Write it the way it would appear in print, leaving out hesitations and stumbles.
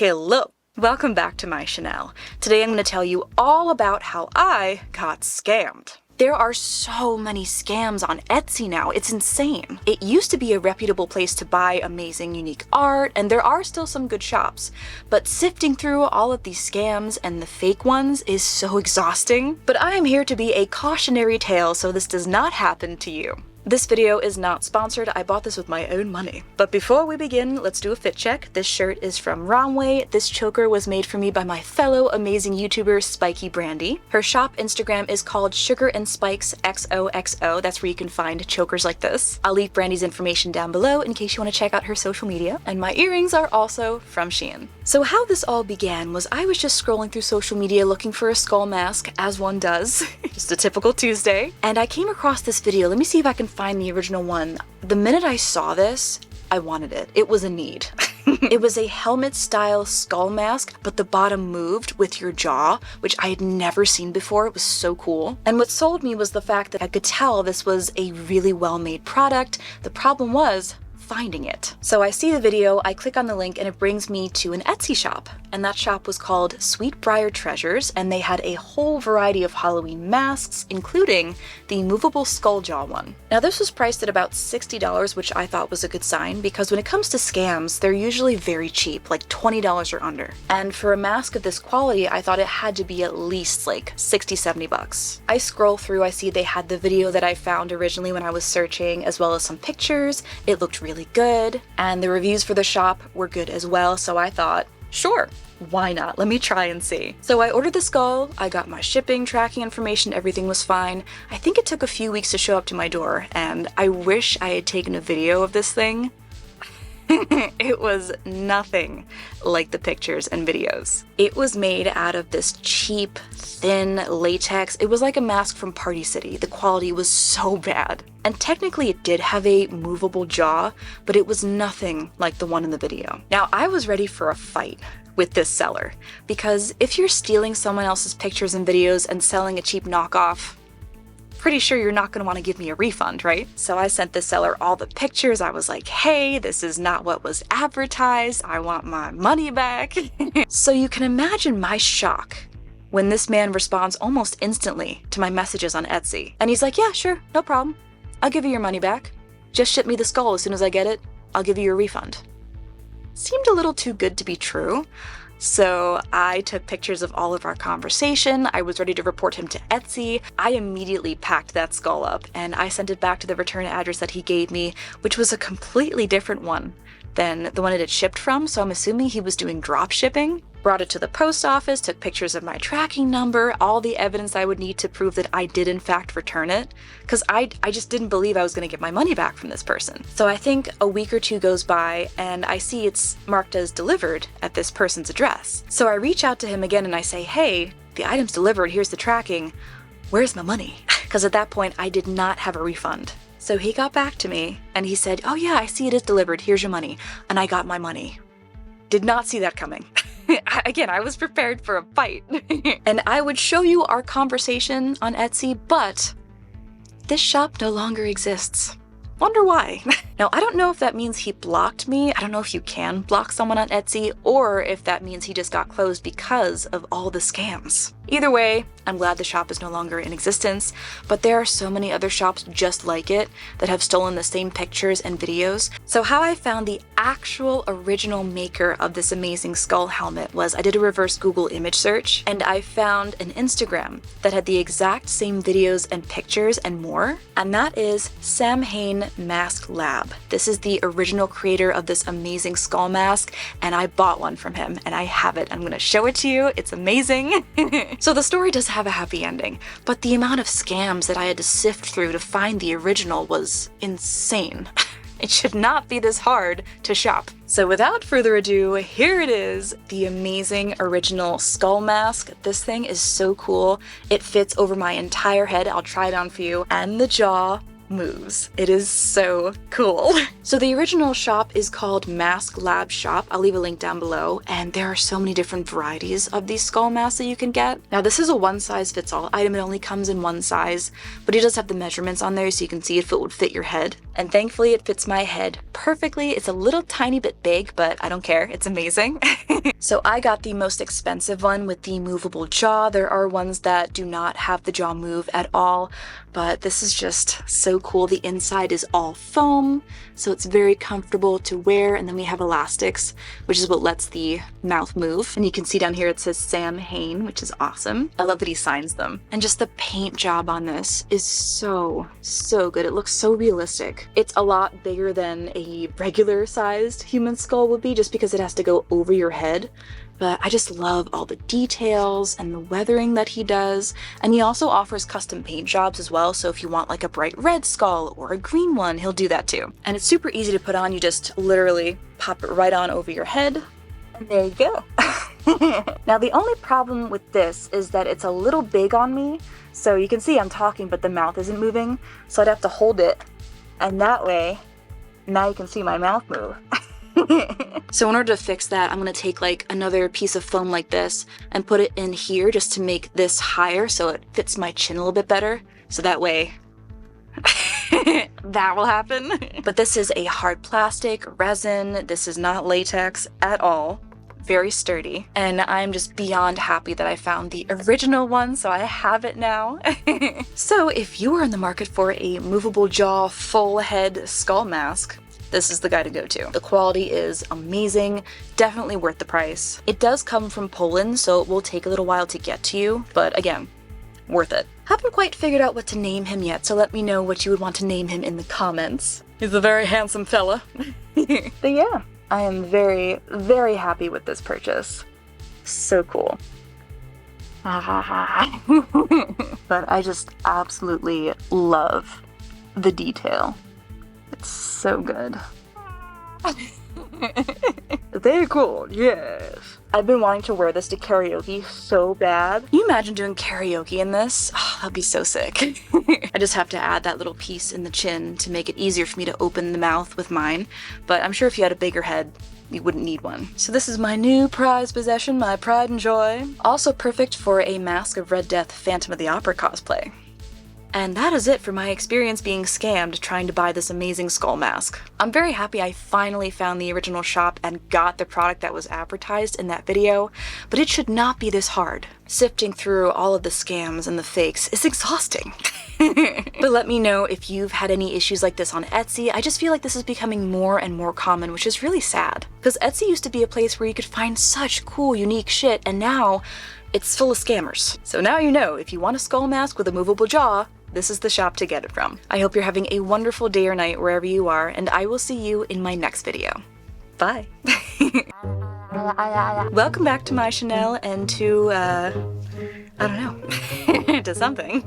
Hello! Welcome back to my channel. Today I'm going to tell you all about how I got scammed. There are so many scams on Etsy now, it's insane. It used to be a reputable place to buy amazing, unique art, and there are still some good shops, but sifting through all of these scams and the fake ones is so exhausting. But I am here to be a cautionary tale so this does not happen to you. This video is not sponsored, I bought this with my own money. But before we begin, let's do a fit check. This shirt is from Romwe. This choker was made for me by my fellow amazing YouTuber, Spiky Brandy. Her shop Instagram is called Sugar and Spikes XOXO. That's where you can find chokers like this. I'll leave Brandy's information down below in case you want to check out her social media. And my earrings are also from Shein. So how this all began was I was just scrolling through social media looking for a skull mask, as one does. Just a typical Tuesday. And I came across this video. Let me see if I can find the original one. The minute I saw this, I wanted it. It was a need. It was a helmet style skull mask, but the bottom moved with your jaw, which I had never seen before. It was so cool. And what sold me was the fact that I could tell this was a really well-made product. The problem was finding it. So I see the video, I click on the link, and it brings me to an Etsy shop. And that shop was called Sweetbriar Treasures, and they had a whole variety of Halloween masks, including the movable skull jaw one. Now this was priced at about $60, which I thought was a good sign, because when it comes to scams, they're usually very cheap, like $20 or under. And for a mask of this quality, I thought it had to be at least like 60, 70 bucks. I scroll through, I see they had the video that I found originally when I was searching, as well as some pictures. It looked really good, and the reviews for the shop were good as well, so I thought, sure, why not? Let me try and see. So I ordered the skull, I got my shipping, tracking information, everything was fine. I think it took a few weeks to show up to my door, and I wish I had taken a video of this thing. It was nothing like the pictures and videos. It was made out of this cheap, thin latex. It was like a mask from Party City. The quality was so bad. And technically it did have a movable jaw, but it was nothing like the one in the video. Now I was ready for a fight with this seller, because if you're stealing someone else's pictures and videos and selling a cheap knockoff, pretty sure you're not going to want to give me a refund, right? So I sent the seller all the pictures. I was like, hey, this is not what was advertised. I want my money back. So you can imagine my shock when this man responds almost instantly to my messages on Etsy. And he's like, yeah, sure, no problem. I'll give you your money back. Just ship me the skull as soon as I get it. I'll give you your refund. Seemed a little too good to be true. So I took pictures of all of our conversation. I was ready to report him to Etsy. I immediately packed that skull up and I sent it back to the return address that he gave me, which was a completely different one than the one it had shipped from. So I'm assuming he was doing drop shipping. Brought it to the post office, took pictures of my tracking number, all the evidence I would need to prove that I did in fact return it, because I just didn't believe I was going to get my money back from this person. So I think a week or two goes by and I see it's marked as delivered at this person's address. So I reach out to him again and I say, hey, the item's delivered, here's the tracking, where's my money? Because at that point I did not have a refund. So he got back to me and he said, oh yeah, I see it is delivered, here's your money. And I got my money. Did not see that coming. Again, I was prepared for a fight. And I would show you our conversation on Etsy, but this shop no longer exists. Wonder why? Now, I don't know if that means he blocked me. I don't know if you can block someone on Etsy, or if that means he just got closed because of all the scams. Either way, I'm glad the shop is no longer in existence, but there are so many other shops just like it that have stolen the same pictures and videos. So how I found the actual original maker of this amazing skull helmet was I did a reverse Google image search, and I found an Instagram that had the exact same videos and pictures and more, and that is Samhain Mask Lab. This is the original creator of this amazing skull mask, and I bought one from him, and I have it. I'm gonna show it to you. It's amazing. So the story does have a happy ending, but the amount of scams that I had to sift through to find the original was insane. It should not be this hard to shop. So without further ado, here it is, the amazing original skull mask. This thing is so cool. It fits over my entire head. I'll try it on for you. And the jaw. moves. It is so cool. So the original shop is called Mask Lab Shop. I'll leave a link down below, and there are so many different varieties of these skull masks that you can get. Now this is a one-size-fits-all item. It only comes in one size, but it does have the measurements on there so you can see if it would fit your head. And thankfully it fits my head perfectly. It's a little tiny bit big, but I don't care. It's amazing. So I got the most expensive one with the movable jaw. There are ones that do not have the jaw move at all, but this is just so cool. The inside is all foam, so it's very comfortable to wear, and then we have elastics, which is what lets the mouth move. And you can see down here it says Sam Hain, which is awesome. I love that he signs them. And just the paint job on this is so good. It looks so realistic. It's a lot bigger than a regular sized human skull would be, just because it has to go over your head. But I just love all the details and the weathering that he does. And he also offers custom paint jobs as well, so if you want like a bright red skull or a green one, he'll do that too. And it's super easy to put on. You just literally pop it right on over your head, and there you go. Now the only problem with this is that it's a little big on me, so you can see I'm talking but the mouth isn't moving, so I'd have to hold it, and that way now you can see my mouth move. So in order to fix that, I'm going to take like another piece of foam like this and put it in here just to make this higher so it fits my chin a little bit better, so that way that will happen. But this is a hard plastic, resin. This is not latex at all. Very sturdy, and I'm just beyond happy that I found the original one, so I have it now. So if you are in the market for a movable jaw full head skull mask, this is the guy to go to. The quality is amazing, definitely worth the price. It does come from Poland, so it will take a little while to get to you, but again, worth it. Haven't quite figured out what to name him yet, so let me know what you would want to name him in the comments. He's a very handsome fella. But yeah, I am very happy with this purchase. So cool. But I just absolutely love the detail. It's so good. Very cool, yes. I've been wanting to wear this to karaoke so bad. Can you imagine doing karaoke in this? Oh, that'd be so sick. I just have to add that little piece in the chin to make it easier for me to open the mouth with mine, but I'm sure if you had a bigger head, you wouldn't need one. So this is my new prized possession, my pride and joy. Also perfect for a Mask of Red Death Phantom of the Opera cosplay. And that is it for my experience being scammed trying to buy this amazing skull mask. I'm very happy I finally found the original shop and got the product that was advertised in that video, but it should not be this hard. Sifting through all of the scams and the fakes is exhausting. But let me know if you've had any issues like this on Etsy. I just feel like this is becoming more and more common, which is really sad. Because Etsy used to be a place where you could find such cool, unique shit, and now it's full of scammers. So now you know, if you want a skull mask with a movable jaw, this is the shop to get it from. I hope you're having a wonderful day or night wherever you are, and I will see you in my next video. Bye. Welcome back to my Chanel and to, I don't know, to something.